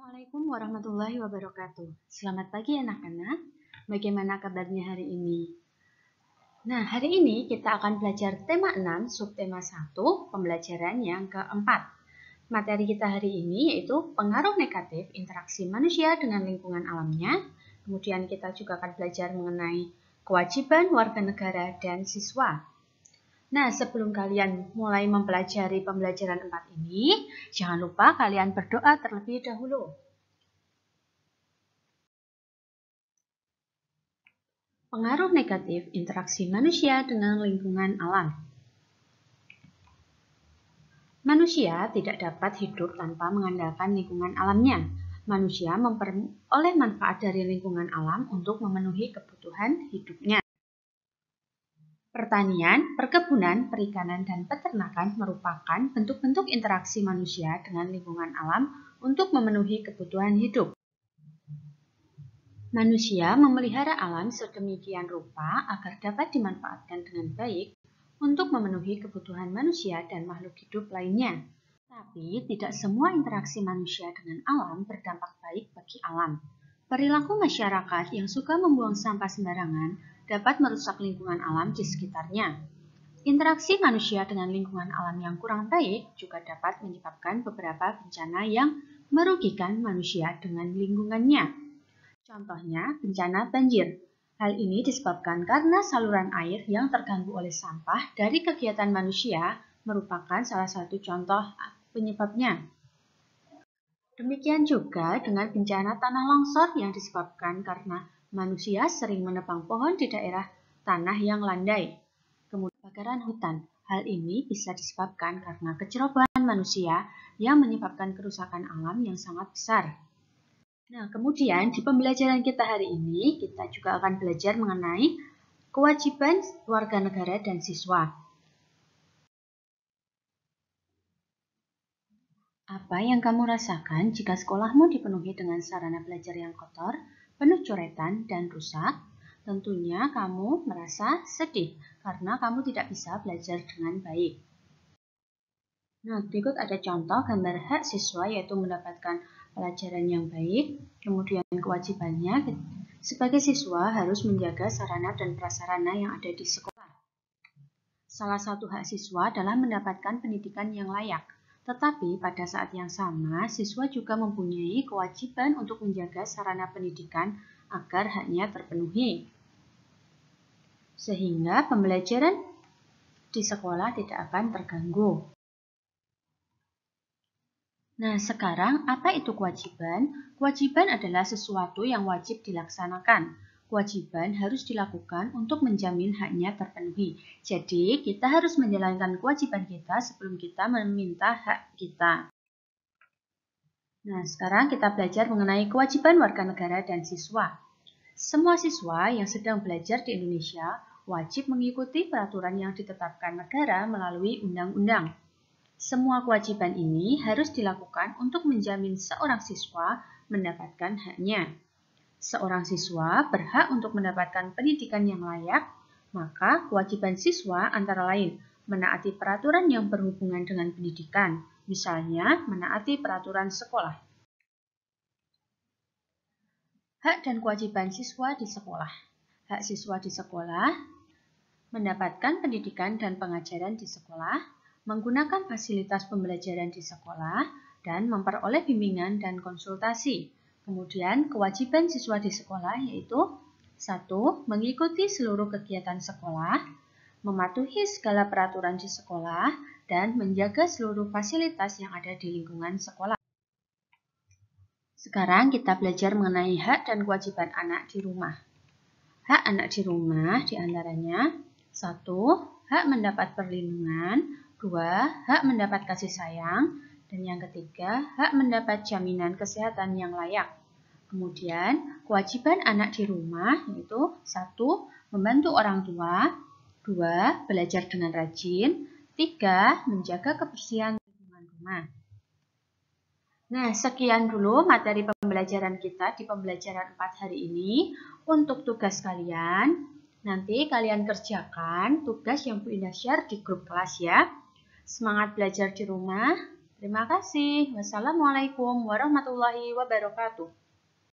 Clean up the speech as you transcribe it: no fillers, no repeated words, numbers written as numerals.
Assalamualaikum warahmatullahi wabarakatuh. Selamat pagi anak-anak. Bagaimana kabarnya hari ini? Nah, hari ini kita akan belajar tema 6, subtema 1, pembelajaran yang keempat. Materi kita hari ini yaitu pengaruh negatif interaksi manusia dengan lingkungan alamnya. Kemudian kita juga akan belajar mengenai kewajiban warga negara dan siswa. Nah, sebelum kalian mulai mempelajari pembelajaran 4 ini, jangan lupa kalian berdoa terlebih dahulu. Pengaruh negatif interaksi manusia dengan lingkungan alam. Manusia tidak dapat hidup tanpa mengandalkan lingkungan alamnya. Manusia memperoleh manfaat dari lingkungan alam untuk memenuhi kebutuhan hidupnya. Pertanian, perkebunan, perikanan, dan peternakan merupakan bentuk-bentuk interaksi manusia dengan lingkungan alam untuk memenuhi kebutuhan hidup. Manusia memelihara alam sedemikian rupa agar dapat dimanfaatkan dengan baik untuk memenuhi kebutuhan manusia dan makhluk hidup lainnya. Tapi tidak semua interaksi manusia dengan alam berdampak baik bagi alam. Perilaku masyarakat yang suka membuang sampah sembarangan dapat merusak lingkungan alam di sekitarnya. Interaksi manusia dengan lingkungan alam yang kurang baik juga dapat menyebabkan beberapa bencana yang merugikan manusia dengan lingkungannya. Contohnya, bencana banjir. Hal ini disebabkan karena saluran air yang terganggu oleh sampah dari kegiatan manusia merupakan salah satu contoh penyebabnya. Demikian juga dengan bencana tanah longsor yang disebabkan karena manusia sering menebang pohon di daerah tanah yang landai. Kemudian kebakaran hutan. Hal ini bisa disebabkan karena kecerobohan manusia yang menyebabkan kerusakan alam yang sangat besar. Nah, kemudian di pembelajaran kita hari ini, kita juga akan belajar mengenai kewajiban warga negara dan siswa. Apa yang kamu rasakan jika sekolahmu dipenuhi dengan sarana belajar yang kotor, penuh coretan, dan rusak? Tentunya kamu merasa sedih karena kamu tidak bisa belajar dengan baik. Nah, berikut ada contoh gambar hak siswa yaitu mendapatkan pelajaran yang baik, kemudian kewajibannya sebagai siswa harus menjaga sarana dan prasarana yang ada di sekolah. Salah satu hak siswa adalah mendapatkan pendidikan yang layak, tetapi pada saat yang sama, siswa juga mempunyai kewajiban untuk menjaga sarana pendidikan agar haknya terpenuhi. Sehingga pembelajaran di sekolah tidak akan terganggu. Nah, sekarang apa itu kewajiban? Kewajiban adalah sesuatu yang wajib dilaksanakan. Kewajiban harus dilakukan untuk menjamin haknya terpenuhi. Jadi, kita harus menjalankan kewajiban kita sebelum kita meminta hak kita. Nah, sekarang kita belajar mengenai kewajiban warga negara dan siswa. Semua siswa yang sedang belajar di Indonesia wajib mengikuti peraturan yang ditetapkan negara melalui undang-undang. Semua kewajiban ini harus dilakukan untuk menjamin seorang siswa mendapatkan haknya. Seorang siswa berhak untuk mendapatkan pendidikan yang layak, maka kewajiban siswa antara lain menaati peraturan yang berhubungan dengan pendidikan, misalnya menaati peraturan sekolah. Hak dan kewajiban siswa di sekolah. Hak siswa di sekolah mendapatkan pendidikan dan pengajaran di sekolah, menggunakan fasilitas pembelajaran di sekolah, dan memperoleh bimbingan dan konsultasi. Kemudian, kewajiban siswa di sekolah yaitu 1. Mengikuti seluruh kegiatan sekolah, mematuhi segala peraturan di sekolah, dan menjaga seluruh fasilitas yang ada di lingkungan sekolah. Sekarang kita belajar mengenai hak dan kewajiban anak di rumah. Hak anak di rumah diantaranya 1. Hak mendapat perlindungan, 2. Hak mendapat kasih sayang, dan yang ketiga, hak mendapat jaminan kesehatan yang layak. Kemudian, kewajiban anak di rumah yaitu 1. Membantu orang tua, 2. Belajar dengan rajin, 3. Menjaga kebersihan lingkungan rumah. Nah, sekian dulu materi pembelajaran kita di pembelajaran 4 hari ini. Untuk tugas kalian, nanti kalian kerjakan tugas yang Bu Indah share di grup kelas ya. Semangat belajar di rumah. Terima kasih. Wassalamualaikum warahmatullahi wabarakatuh.